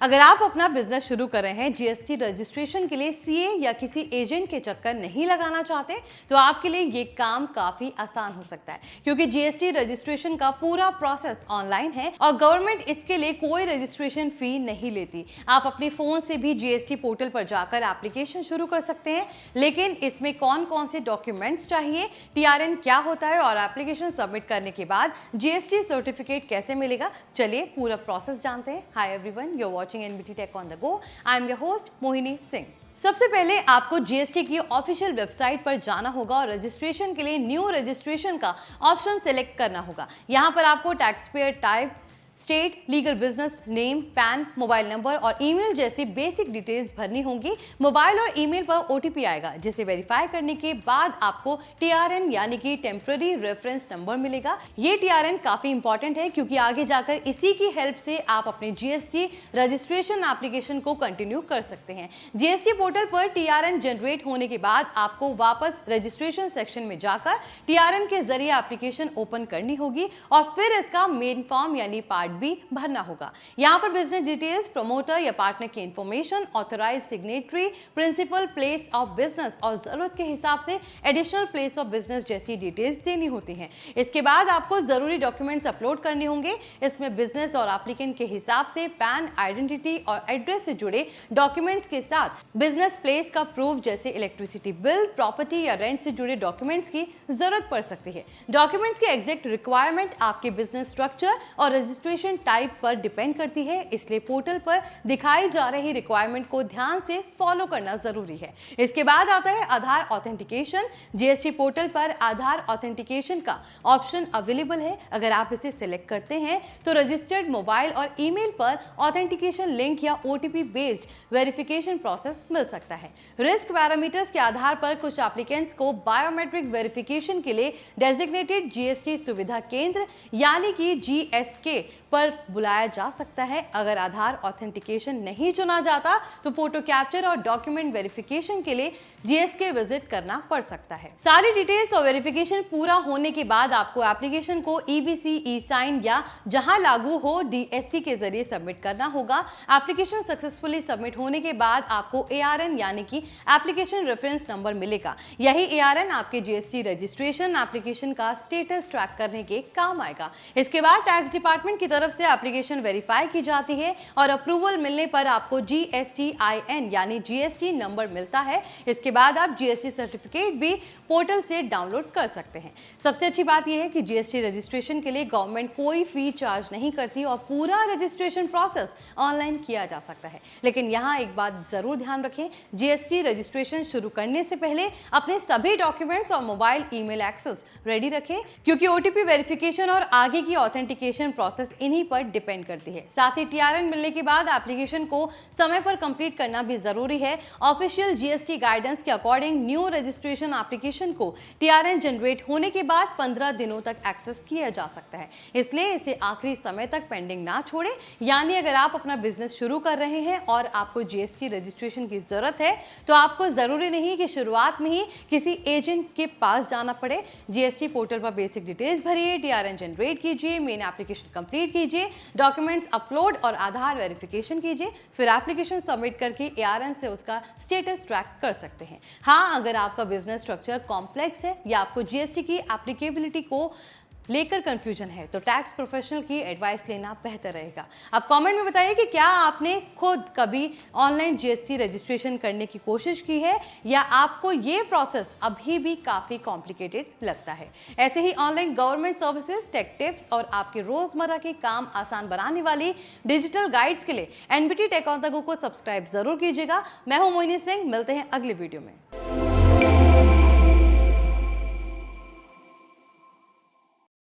अगर आप अपना बिजनेस शुरू कर रहे हैं, जीएसटी रजिस्ट्रेशन के लिए सीए या किसी एजेंट के चक्कर नहीं लगाना चाहते, तो आपके लिए ये काम काफी आसान हो सकता है, क्योंकि जीएसटी रजिस्ट्रेशन का पूरा प्रोसेस ऑनलाइन है और गवर्नमेंट इसके लिए कोई रजिस्ट्रेशन फी नहीं लेती। आप अपने फोन से भी जीएसटी पोर्टल पर जाकर एप्लीकेशन शुरू कर सकते हैं। लेकिन इसमें कौन कौन से डॉक्यूमेंट्स चाहिए, टीआरएन क्या होता है और एप्लीकेशन सबमिट करने के बाद जीएसटी सर्टिफिकेट कैसे मिलेगा, चलिए पूरा प्रोसेस जानते हैं। Hi everyone, you are watching NBT Tech on the go. I am your host Mohini Singh. सबसे पहले आपको जीएसटी की ऑफिशियल वेबसाइट पर जाना होगा और रजिस्ट्रेशन के लिए न्यू रजिस्ट्रेशन का ऑप्शन सेलेक्ट करना होगा। यहाँ पर आपको tax payer type, state, legal business name, pan, mobile number और ईमेल जैसी बेसिक डिटेल्स भरनी होंगी। मोबाइल और ईमेल पर ओटीपी आएगा, जिसे वेरीफाई करने के बाद आपको टीआरएन यानी कि टेम्पररी रेफरेंस नंबर मिलेगा। ये टीआरएन काफी इंपॉर्टेंट है, क्योंकि आगे जाकर इसी की हेल्प से आप अपने जीएसटी रजिस्ट्रेशन एप्लीकेशन को कंटिन्यू कर सकते हैं। जीएसटी पोर्टल पर टीआरएन जनरेट होने के बाद आपको वापस रजिस्ट्रेशन सेक्शन में जाकर टीआरएन के जरिए एप्लीकेशन ओपन करनी होगी और फिर इसका मेन फॉर्म यानी पार्ट भी भरना होगा। यहाँ पर बिजनेस डिटेल्स, प्रमोटर या पार्टनर की information, authorise signatory, principal, place of business और जरूरत के हिसाब से एडिशनल प्लेस ऑफ बिजनेस जैसी डिटेल्स देनी होती हैं। इसके बाद आपको जरूरी डॉक्यूमेंट्स अपलोड करने होंगे। इसमें बिजनेस और एप्लीकेंट के हिसाब से पैन, आइडेंटिटी और एड्रेस से जुड़े डॉक्यूमेंट्स के साथ बिजनेस प्लेस का प्रूफ जैसे इलेक्ट्रिसिटी बिल, प्रॉपर्टी या रेंट से जुड़े डॉक्यूमेंट्स की जरूरत पड़ सकती है। डॉक्यूमेंट्स की एग्जैक्ट रिक्वायरमेंट आपके बिजनेस स्ट्रक्चर और रजिस्ट्रेशन टाइप पर डिपेंड करती है, इसलिए पोर्टल पर दिखाई जा रही रिक्वायरमेंट को ध्यान से फॉलो करना जरूरी है। इसके बाद आता है आधार ऑथेंटिकेशन। जीएसटी पोर्टल पर आधार ऑथेंटिकेशन का ऑप्शन अवेलेबल है। अगर आप इसे सिलेक्ट करते हैं तो रजिस्टर्ड मोबाइल और ईमेल पर ऑथेंटिकेशन लिंक या ओटीपी बेस्ड वेरिफिकेशन प्रोसेस मिल सकता है। रिस्क पैरामीटर्स के आधार पर कुछ एप्लीकेंट्स को बायोमेट्रिक वेरिफिकेशन के लिए डेजिग्नेटेड जीएसटी सुविधा केंद्र यानी कि जीएसके पर बुलाया जा सकता है। अगर आधार ऑथेंटिकेशन नहीं चुना जाता तो फोटो कैप्चर और डॉक्यूमेंट वेरिफिकेशन के लिए जीएसके विजिट करना पड़ सकता है। सारी डिटेल्स और वेरिफिकेशन पूरा होने के बाद आपको एप्लीकेशन को ईवीसी, ई साइन या जहां लागू हो डीएससी के जरिए सबमिट करना होगा। एप्लीकेशन सक्सेसफुली सबमिट होने के बाद आपको एआरएन यानी कि एप्लीकेशन रेफरेंस नंबर मिलेगा। यही एआरएन आपके जीएसटी रजिस्ट्रेशन एप्लीकेशन का स्टेटस ट्रैक करने के काम आएगा। इसके बाद टैक्स डिपार्टमेंट की तरफ से एप्लीकेशन वेरीफाई की जाती है और अप्रूवल मिलने पर आपको जीएसटीआईएन यानी जीएसटी नंबर मिलता है। इसके बाद आप जीएसटी सर्टिफिकेट भी पोर्टल से डाउनलोड कर सकते हैं। सबसे अच्छी बात यह है कि जीएसटी रजिस्ट्रेशन के लिए गवर्नमेंट कोई फी चार्ज नहीं करती और पूरा रजिस्ट्रेशन प्रोसेस ऑनलाइन किया जा सकता है। लेकिन यहाँ एक बात जरूर ध्यान रखें, जीएसटी रजिस्ट्रेशन शुरू करने से पहले अपने सभी डॉक्यूमेंट्स और मोबाइल ईमेल एक्सेस रेडी रखें, क्योंकि ओटीपी वेरिफिकेशन और आगे की ऑथेंटिकेशन प्रोसेस इन्हीं पर डिपेंड करती है। साथ ही टीआरएन मिलने के बाद एप्लीकेशन को समय पर कंप्लीट करना भी जरूरी है। ऑफिशियल जीएसटी गाइडेंस के अकॉर्डिंग न्यू रजिस्ट्रेशन एप्लीकेशन को टीआरएन जनरेट होने के बाद 15 दिनों तक एक्सेस किया जा सकता है, इसलिए इसे आखिरी समय तक पेंडिंग ना छोड़ें। यानी अगर आप अपना बिजनेस शुरू कर रहे हैं और आपको जीएसटी रजिस्ट्रेशन की जरूरत है, तो आपको जरूरी नहीं कि शुरुआत में ही किसी एजेंट के पास जाना पड़े। जीएसटी पोर्टल पर बेसिक डिटेल्स भरिए, टीआरएन जनरेट कीजिए, मेन एप्लीकेशन कंप्लीट कीजिए, डॉक्यूमेंट्स अपलोड और आधार वेरिफिकेशन कीजिए, फिर एप्लीकेशन सबमिट करके एआरएन से उसका स्टेटस ट्रैक कर सकते हैं। हाँ, अगर आपका बिजनेस स्ट्रक्चर कॉम्प्लेक्स है या आपको जीएसटी की एप्लीकेबिलिटी को लेकर कंफ्यूजन है, तो टैक्स प्रोफेशनल की एडवाइस लेना बेहतर रहेगा। आप कमेंट में बताइए कि क्या आपने खुद कभी ऑनलाइन जीएसटी रजिस्ट्रेशन करने की कोशिश की है या आपको ये प्रोसेस अभी भी काफी कॉम्प्लिकेटेड लगता है। ऐसे ही online government services, tech tips और आपके रोजमर्रा के काम आसान बनाने वाली डिजिटल गाइड्स के लिए NBT tech on the go को सब्सक्राइब जरूर कीजिएगा। मैं हूं मोहिनी सिंह, मिलते हैं अगले वीडियो में।